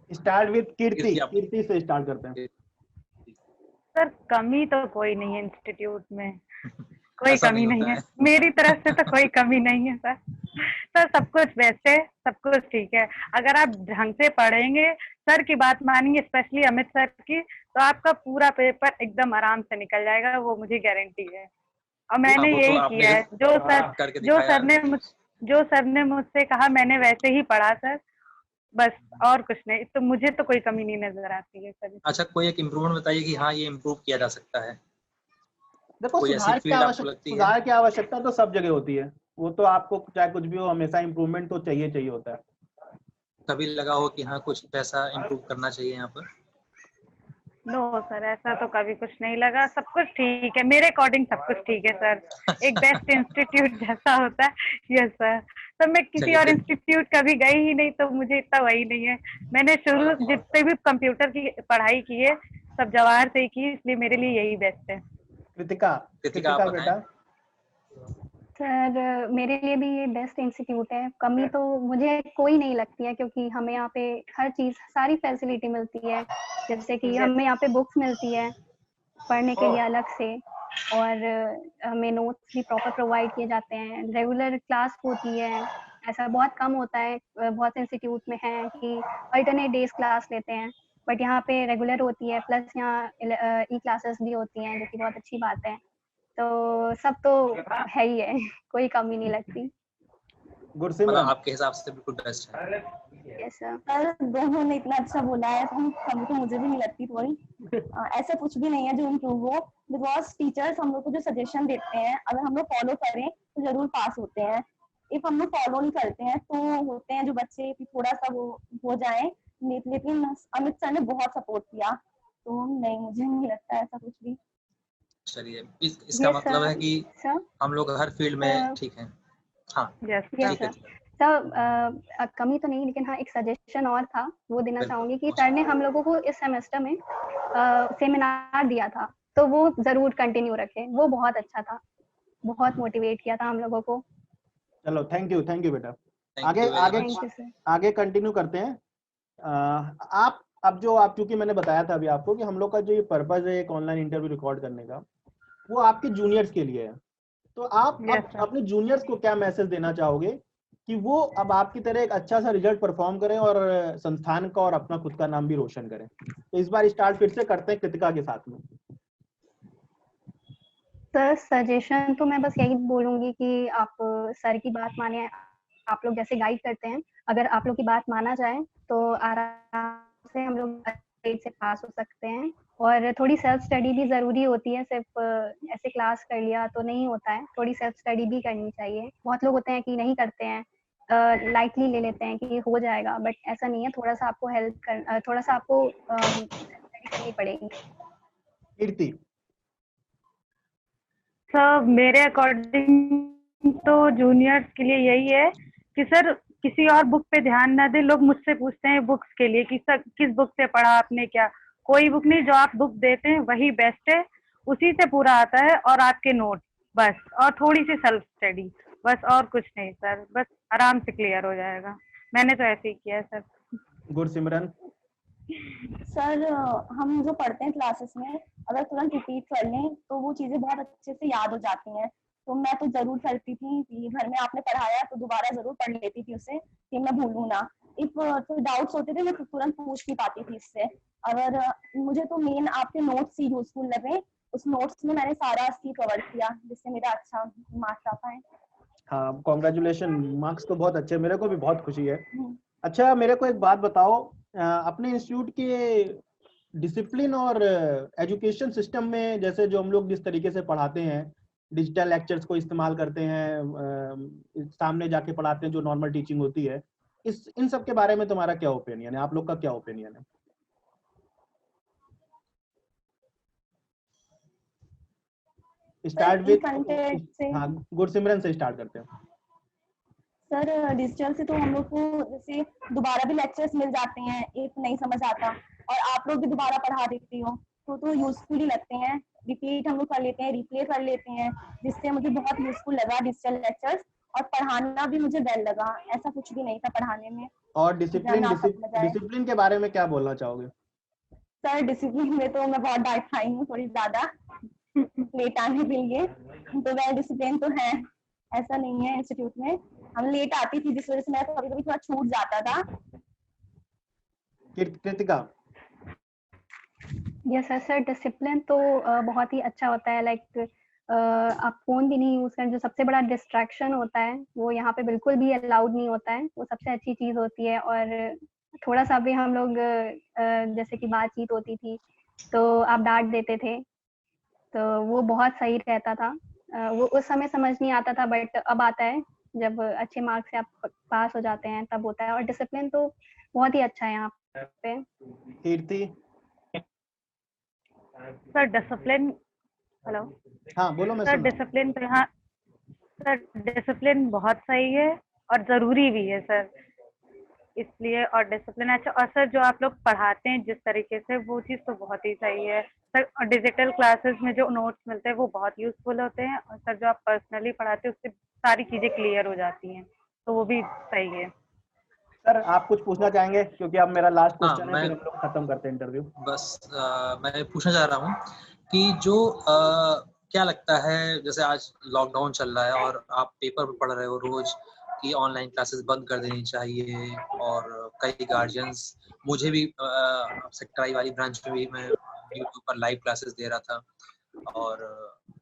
Speaker 1: स्टार्ट विद कीर्ति।
Speaker 2: कीर्ति, आप
Speaker 1: कीर्ति से स्टार्ट करते हैं।
Speaker 3: सर कमी तो कोई नहीं है इंस्टीट्यूट में, कोई
Speaker 2: ऐसा
Speaker 3: कमी
Speaker 2: नहीं
Speaker 3: नहीं
Speaker 2: होता
Speaker 3: है
Speaker 2: है।
Speaker 3: मेरी तरफ से, तो कोई कमी नहीं है सर। सर सब कुछ बेस्ट है, सब कुछ ठीक है। अगर आप ढंग से पढ़ेंगे, सर की बात मानेंगे, स्पेशली अमित सर की, तो आपका पूरा पेपर एकदम आराम से निकल जाएगा, वो मुझे गारंटी है। और
Speaker 2: हाँ,
Speaker 3: मैंने
Speaker 2: वो तो
Speaker 3: यही
Speaker 2: आपने
Speaker 3: किया है,
Speaker 2: करके
Speaker 3: जो
Speaker 2: दिखाया।
Speaker 3: सर ने मुझसे कहा मैंने वैसे ही पढ़ा सर, बस और कुछ नहीं। तो मुझे तो कोई कमी नहीं नजर आती है सर।
Speaker 2: अच्छा, कोई एक इम्प्रूवमेंट बताइए कि हाँ ये इम्प्रूव किया जा सकता है।
Speaker 1: देखो,
Speaker 2: कोई ऐसी फील्ड आपको लगती है?
Speaker 1: सुधार की आवश्यकता तो सब जगह होती है। वो तो आपको चाहे कुछ भी हो, हमेशा इम्प्रूवमेंट तो चाहिए होता है।
Speaker 2: कभी लगा हो कि हाँ कुछ ऐसा इम्प्रूव करना चाहिए यहाँ पर?
Speaker 3: नो सर, ऐसा तो कभी कुछ नहीं लगा, सब कुछ ठीक है मेरे अकॉर्डिंग, सब कुछ ठीक है सर। एक बेस्ट इंस्टीट्यूट जैसा होता है। Yes sir. तो मैं किसी
Speaker 2: चलिए
Speaker 3: और
Speaker 2: फिर।
Speaker 3: इंस्टीट्यूट कभी गई ही नहीं, तो मुझे इतना वही नहीं है। मैंने शुरू जितने भी कंप्यूटर की पढ़ाई की है, सब जवाहर से ही की, इसलिए मेरे लिए यही बेस्ट है।
Speaker 1: कृतिका,
Speaker 2: कृतिका, आप
Speaker 1: बेटा।
Speaker 2: बताएं।
Speaker 4: सर मेरे लिए भी ये बेस्ट इंस्टीट्यूट है। कमी तो मुझे कोई नहीं लगती है, क्योंकि हमें यहाँ पे हर चीज़, सारी फैसिलिटी मिलती है। जैसे कि हमें यहाँ पे बुक्स मिलती है पढ़ने के लिए अलग से, और हमें नोट्स भी प्रॉपर प्रोवाइड किए जाते हैं। रेगुलर क्लास होती है, ऐसा बहुत कम होता है। बहुत इंस्टीट्यूट में है कि अल्टरनेट डेज क्लास लेते हैं, बट यहाँ पे रेगुलर होती है। प्लस यहाँ ई क्लासेस भी होती हैं, जो कि बहुत अच्छी बात है। तो सब तो है ही है, कोई कमी नहीं लगती।
Speaker 2: मतलब
Speaker 1: गुरसिमरन।
Speaker 2: आपके हिसाब से बिल्कुल बेस्ट है।
Speaker 4: Yes sir.
Speaker 5: सर दोनों ने इतना अच्छा बोला है, तो कभी तो मुझे भी नहीं लगती थोड़ी। ऐसा कुछ भी नहीं है जो इम्प्रूव हो, बिकॉज टीचर्स हम लोग को जो सजेशन देते हैं, अगर हम लोग फॉलो करें तो जरूर पास होते हैं। इफ हम लोग फॉलो नहीं करते हैं तो होते हैं जो बच्चे कि थोड़ा सा वो हो जाए। लेकिन अमित सर ने बहुत सपोर्ट किया, तो नहीं, मुझे नहीं लगता ऐसा कुछ भी।
Speaker 2: चलिए, इसका
Speaker 4: यस
Speaker 2: मतलब है
Speaker 4: सर।
Speaker 2: कि
Speaker 4: सर
Speaker 2: हम लोग हर फील्ड में ठीक हैं। हाँ,
Speaker 3: यस
Speaker 4: यस
Speaker 2: ठीक है।
Speaker 4: सर। सर कमी तो नहीं, लेकिन हाँ एक सजेशन और था, वो देना
Speaker 2: बिल्कुल।
Speaker 4: चाहूंगी कि सर ने हम लोगों को इस सेमेस्टर में सेमिनार दिया था, तो वो जरूर कंटिन्यू रखें, वो बहुत अच्छा था, बहुत मोटिवेट किया था हम लोगों को।
Speaker 1: चलो, थैंक यू बेटा।
Speaker 2: Thank
Speaker 1: आगे
Speaker 2: you very
Speaker 1: आगे
Speaker 2: much.
Speaker 4: Thank you sir.
Speaker 1: आगे कंटिन्यू करते हैं। आप चूंकि मैंने बताया था अभी आपको कि हम लोग का जो ये पर्पज है एक ऑनलाइन इंटरव्यू रिकॉर्ड करने का, वो आपके जूनियर्स के लिए है। तो आप
Speaker 3: यस
Speaker 1: अब
Speaker 3: सर।
Speaker 1: अपने जूनियर्स को क्या मैसेज देना चाहोगे कि वो अब आपकी तरह एक अच्छा सा रिजल्ट परफॉर्म करें और संस्थान का और अपना खुद का नाम भी रोशन करें? तो इस बार स्टार्ट फिर से करते हैं कृतिका के साथ में।
Speaker 4: सर सजेशन तो मैं बस यही बोलूंगी कि आप सर की बात माने। आप लोग जैसे गाइड करते हैं, अगर आप लोग की बात माना जाए तो आराम से हम लोग ग्रेड से पास हो सकते हैं। और थोड़ी सेल्फ स्टडी भी जरूरी होती है, सिर्फ ऐसे क्लास कर लिया तो नहीं होता है, थोड़ी सेल्फ स्टडी भी करनी चाहिए। बहुत लोग होते हैं कि नहीं करते हैं, लाइटली ले लेते हैं कि हो जाएगा, बट ऐसा नहीं है। थोड़ा सा आपको स्टडी करनी पड़ेगी।
Speaker 1: कीर्ति।
Speaker 3: सर मेरे अकॉर्डिंग तो जूनियर्स के लिए यही है कि सर किसी और बुक पे ध्यान ना दे। लोग मुझसे पूछते हैं बुक्स के लिए कि सर किस बुक से पढ़ा आपने, क्या? कोई बुक नहीं, जो आप बुक देते हैं वही बेस्ट है, उसी से पूरा आता है। और आपके नोट बस, और थोड़ी सी सेल्फ स्टडी, बस और कुछ नहीं सर, बस आराम से क्लियर हो जाएगा। मैंने तो ऐसे ही किया है सर।
Speaker 1: गुरसिमरन।
Speaker 5: सर हम जो पढ़ते हैं क्लासेस में, अगर तुरंत रिपीट कर लें तो वो चीजें बहुत अच्छे से याद हो जाती हैं। तो मैं तो जरूर करती थी कि घर में आपने पढ़ाया तो दोबारा जरूर पढ़ लेती थी उसे, कि मैं भूलूं ना। इफ तो डाउट्स होते थे, मैं तुरंत पूछ नहीं पाती थी इससे। अगर मुझे तो मेन आपके नोट्स ही यूजफुल लगे, उस नोट्स में मैंने सारा सी कवर किया, जिससे मेरा अच्छा मार्क्स आ पाए।
Speaker 1: हाँ, कॉन्ग्रेचुलेशन, मार्क्स तो बहुत अच्छे, मेरे को भी बहुत खुशी है। अच्छा, मेरे को एक बात बताओ, अपने इंस्टीट्यूट के डिसिप्लिन और एजुकेशन सिस्टम में, जैसे जो हम लोग जिस तरीके से पढ़ाते हैं, डिजिटल लेक्चर्स को इस्तेमाल करते हैं, सामने जाके पढ़ाते हैं जो नॉर्मल टीचिंग होती है, इन सब के बारे में तुम्हारा क्या ओपिनियन है? आप लोग का क्या ओपिनियन है? स्टार्ट विद, हाँ, गुरसिमरन से स्टार्ट करते हैं।
Speaker 5: सर डिजिटल से तो हम लोग को जैसे दोबारा भी लेक्चर्स मिल जाते हैं, एक नहीं समझ आता और आप लोग भी दोबारा पढ़ा देती हो, तो यूजफुल ही लगते हैं। रिपीट हम लोग कर लेते हैं, रिप्ले कर लेते हैं, जिससे मुझे बहुत यूजफुल लगा डिजिटल लेक्चर्स। और पढ़ाना भी मुझे वेल लगा, ऐसा कुछ भी नहीं था पढ़ाने में
Speaker 6: और
Speaker 5: जो
Speaker 6: डिसिप्लिन
Speaker 5: ना समझ आए।
Speaker 6: डिसिप्लिन के बारे में क्या बोलना चाहोगे?
Speaker 5: सर डिसिप्लिन में तो मैं बहुत डांट खाई हूँ थोड़ी ज्यादा लेट आने के लिए, तो वेल डिसिप्लिन तो है, ऐसा नहीं है। इंस्टीट्यूट में हम लेट आती थी, जिस वजह से मैं कभी कभी थोड़ा छूट जाता था।
Speaker 6: कृतिका?
Speaker 4: यस सर, डिसिप्लिन तो बहुत ही अच्छा होता है। लाइक आप फोन भी नहीं यूज करें, जो सबसे बड़ा डिस्ट्रैक्शन होता है वो यहाँ पे बिल्कुल भी अलाउड नहीं होता है, वो सबसे अच्छी चीज होती है। और थोड़ा सा भी हम लोग जैसे कि बातचीत होती थी तो आप डांट देते थे, तो वो बहुत सही रहता था। वो उस समय समझ नहीं आता था, बट अब आता है जब अच्छे मार्क्स से आप पास हो जाते हैं, तब होता है। और डिसिप्लिन तो बहुत ही अच्छा है यहाँ पे।
Speaker 6: कीर्ति?
Speaker 3: सर डिसिप्लिन, हेलो
Speaker 6: हाँ बोलो, मैं
Speaker 3: सर,
Speaker 6: सुन रहा हूँ।
Speaker 3: डिसिप्लिन तो यहाँ सर डिसिप्लिन बहुत सही है और ज़रूरी भी है सर, इसलिए। और डिसिप्लिन अच्छा, और सर जो आप लोग पढ़ाते हैं जिस तरीके से, वो चीज़ तो बहुत ही सही है सर। और डिजिटल क्लासेस में जो नोट्स मिलते हैं वो बहुत यूज़फुल होते हैं, और सर जो आप पर्सनली पढ़ाते हैं उससे सारी चीज़ें क्लियर हो जाती हैं, तो वो भी सही है।
Speaker 6: सर आप कुछ पूछना चाहेंगे, क्योंकि अब मेरा लास्ट
Speaker 2: हाँ,
Speaker 6: क्वेश्चन है,
Speaker 2: मैं
Speaker 6: फिर हम लोग खत्म करते हैं इंटरव्यू।
Speaker 2: बस मैं पूछना चाह रहा हूँ कि जो क्या लगता है, जैसे आज लॉकडाउन चल रहा है और आप पेपर पढ़ रहे हो रोज कि ऑनलाइन क्लासेस बंद कर देनी चाहिए, और कई गार्जियंस, मुझे भी सेक्टर आई वाली ब्रांच में भी मैं यूट्यूब पर लाइव क्लासेस दे रहा था और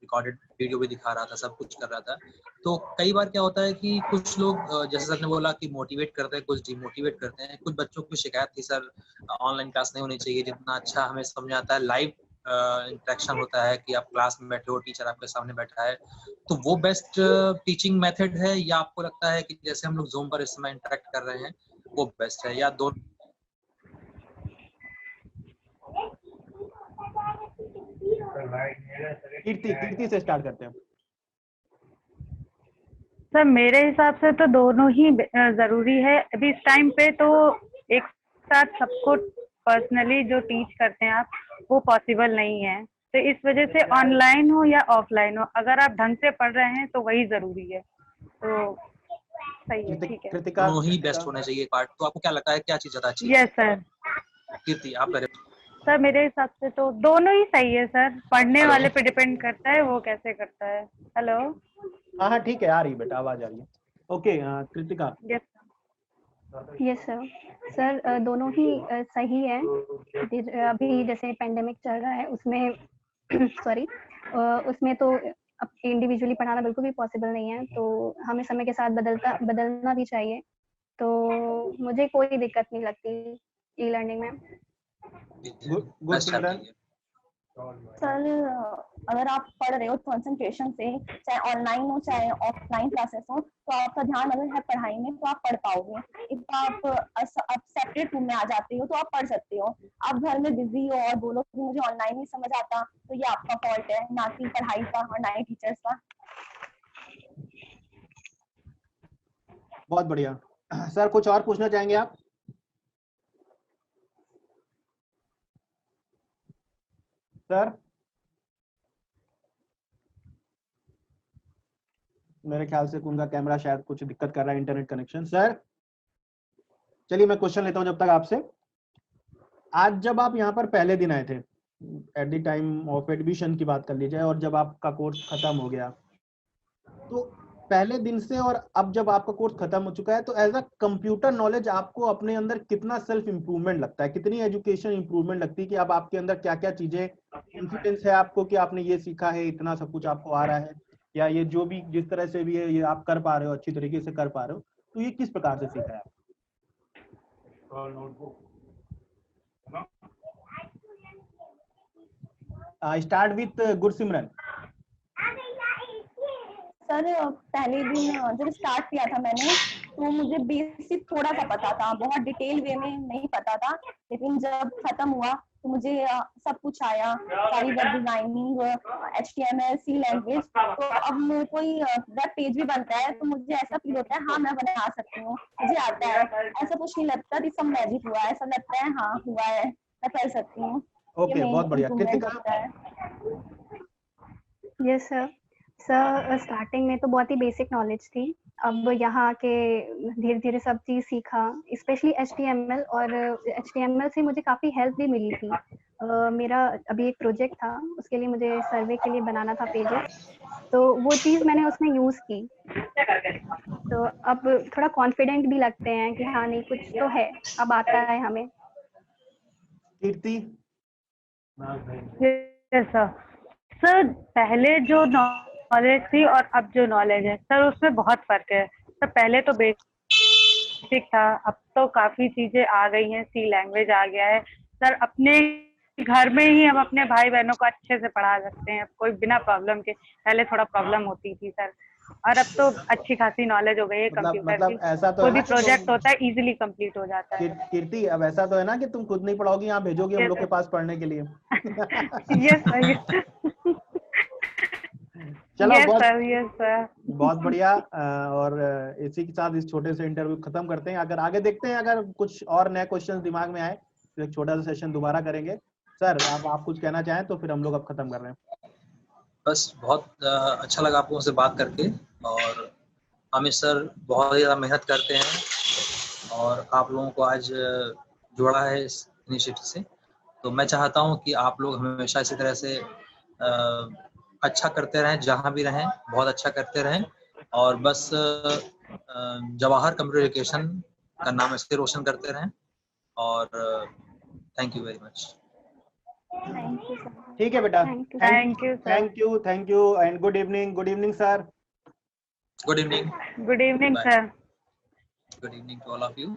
Speaker 2: रिकॉर्डेड वीडियो भी दिखा रहा था, सब कुछ कर रहा था। तो कई बार क्या होता है कि कुछ लोग जैसे सर ने बोला कि मोटिवेट करते हैं, कुछ डिमोटिवेट करते हैं। कुछ बच्चों की शिकायत थी, सर ऑनलाइन क्लास नहीं होनी चाहिए, जितना अच्छा हमें समझ आता है लाइव इंटरेक्शन होता है कि आप क्लास में बैठे हो, टीचर आपके सामने बैठा है, तो वो बेस्ट टीचिंग मेथड है, या आपको लगता है कि जैसे हम लोग जूम पर इस समय इंटरेक्ट कर रहे हैं वो बेस्ट है, या दोनों?
Speaker 6: कीर्ति से स्टार्ट करते हैं।
Speaker 3: सर मेरे हिसाब से तो दोनों ही ज़रूरी है अभी इस टाइम पे। तो एक साथ सबको पर्सनली जो टीच करते हैं आप, वो पॉसिबल नहीं है, तो इस वजह से ऑनलाइन हो या ऑफलाइन हो, अगर आप ढंग से पढ़ रहे हैं तो वही ज़रूरी है, तो सही है, ठीक है।
Speaker 6: कृतिका?
Speaker 2: दोनों ही बेस्ट होना चाहिए पार्ट। तो आपको क्या लगता है क्या चीज ज्यादा अच्छी है?
Speaker 3: Yes sir.
Speaker 2: कीर्ति आप करें।
Speaker 3: सर मेरे हिसाब से तो दोनों ही सही है सर, पढ़ने
Speaker 2: हेलो?
Speaker 3: वाले पे डिपेंड करता है वो कैसे करता है। हेलो?
Speaker 6: हाँ हाँ ठीक है, आ रही बेटा, आवाज आ रही है। Okay Kritika?
Speaker 3: Yes
Speaker 4: yes sir. Sir दोनों ही सही है। अभी जैसे पेंडेमिक चल रहा है उसमें सॉरी, उसमें तो अब इंडिविजुअली पढ़ाना बिल्कुल भी पॉसिबल नहीं है, तो हमें समय के साथ बदलना भी चाहिए। तो मुझे कोई दिक्कत नहीं लगती ई लर्निंग में।
Speaker 6: गुड सिमरन?
Speaker 5: सर अगर आप पढ़ रहे हो कंसंट्रेशन से, चाहे ऑनलाइन हो चाहे ऑफलाइन क्लासेस हो, तो आपका ध्यान अगर है पढ़ाई में तो आप पढ़ पाओगे। इफ आप सेपरेट रूम में आ जाते हो तो आप पढ़ सकते हो। आप घर में बिजी हो और बोलो कि मुझे ऑनलाइन नहीं समझ आता, तो ये आपका फॉल्ट है, ना कि पढ़ाई का और ना ही टीचर्स का।
Speaker 6: बहुत बढ़िया। सर कुछ और पूछना चाहेंगे आप? सर मेरे ख्याल से उनका कैमरा शायद कुछ दिक्कत कर रहा है, इंटरनेट कनेक्शन। सर चलिए मैं क्वेश्चन लेता हूं जब तक आपसे। आज जब आप यहाँ पर पहले दिन आए थे, at the time of admission की बात कर ली जाए, और जब आपका कोर्स खत्म हो गया, तो पहले दिन से और अब जब आपका कोर्स खत्म हो चुका है, तो एज अ कंप्यूटर नॉलेज आपको अपने अंदर कितना सेल्फ इंप्रूवमेंट लगता है, कितनी एजुकेशन इंप्रूवमेंट लगती है कि अब आपके अंदर क्या क्या चीजें, कॉन्फिडेंस है आपको कि आपने ये सीखा है, इतना सब कुछ आपको आ रहा है, या ये जो भी जिस तरह से भी है ये आप कर पा रहे हो, अच्छी तरीके से कर पा रहे हो, तो ये किस प्रकार से सीखा है आप? Start with Gursimran.
Speaker 5: सर पहले दिन जब स्टार्ट किया था मैंने, तो मुझे बेसिक थोड़ा सा पता था, बहुत डिटेल वे में नहीं पता था। लेकिन जब खत्म हुआ तो मुझे सब कुछ आया, सारी web designing, HTML, C language. तो अब मेरे कोई वेब पेज भी बनता है तो मुझे ऐसा फील होता है हाँ मैं बना सकती हूँ, मुझे आता है। ऐसा कुछ नहीं लगता कि सब मैजिक हुआ है, ऐसा लगता है हाँ हुआ है, मैं कर सकती हूँ।
Speaker 6: ओके,
Speaker 5: में
Speaker 6: बहुत बढ़िया।
Speaker 5: इम्प्रूवमेंट
Speaker 6: कृतिका,
Speaker 5: होता है।
Speaker 4: Yes sir. सर स्टार्टिंग में तो बहुत ही बेसिक नॉलेज थी। अब यहाँ आके धीरे धीरे सब चीज़ सीखा, स्पेशली HTML, और HTML से मुझे काफ़ी हेल्प भी मिली थी। मेरा अभी एक प्रोजेक्ट था, उसके लिए मुझे सर्वे के लिए बनाना था पेजेस, तो वो चीज़ मैंने उसमें यूज़ की। तो अब थोड़ा कॉन्फिडेंट भी लगते हैं कि हाँ नहीं, कुछ तो है, अब आता है हमें।
Speaker 6: कीर्ति,
Speaker 3: यस सर। सर पहले जो नॉलेज थी और अब जो नॉलेज है सर, उसमें बहुत फर्क है सर। पहले तो बेसिक था, अब तो काफी चीजें आ गई हैं, सी लैंग्वेज आ गया है सर। अपने घर में ही हम अपने भाई बहनों को अच्छे से पढ़ा सकते हैं, कोई बिना प्रॉब्लम के। पहले थोड़ा प्रॉब्लम होती थी सर, और अब तो अच्छी खासी नॉलेज हो गई है कंप्यूटर की।
Speaker 6: मतलब ऐसा तो है
Speaker 3: कोई
Speaker 6: ना
Speaker 3: भी
Speaker 6: कि
Speaker 3: प्रोजेक्ट
Speaker 6: तुम
Speaker 3: होता है इजीली कंप्लीट हो जाता है।
Speaker 6: कीर्ति, अब ऐसा तो है ना कि तुम खुद नहीं पढ़ोगी, यहाँ भेजोगी हम लोग के पास पढ़ने के लिए।
Speaker 3: Yes sir.
Speaker 6: चलो,
Speaker 3: यस
Speaker 6: बहुत
Speaker 3: सर, यस सर।
Speaker 6: बहुत बढ़िया। और इसी के साथ इस छोटे से इंटरव्यू खत्म करते हैं। अगर आगे देखते हैं, अगर कुछ और नए क्वेश्चन दिमाग में आए तो एक छोटा सा सेशन दोबारा करेंगे। सर, आप कुछ कहना चाहें तो फिर हम लोग अब खत्म कर रहे हैं।
Speaker 2: बस बहुत अच्छा लगा आप लोगों से बात करके, और अमित सर बहुत ज़्यादा मेहनत करते हैं और आप लोगों को आज जोड़ा है इस इनिशिएटिव से। तो मैं चाहता हूं कि आप लोग हमेशा इसी तरह से अच्छा करते रहें, जहां भी रहें बहुत अच्छा करते रहें, और बस जवाहर कंप्यूटर एजुकेशन का नाम ऐसे रोशन करते रहें। और thank you very much.
Speaker 5: Thank you sir.
Speaker 6: ठीक है बेटा,
Speaker 4: thank you sir.
Speaker 3: Thank you sir.
Speaker 6: Thank you and good evening sir.
Speaker 2: Good evening.
Speaker 3: Good evening
Speaker 2: bye.
Speaker 3: Sir.
Speaker 2: Good evening to all of you.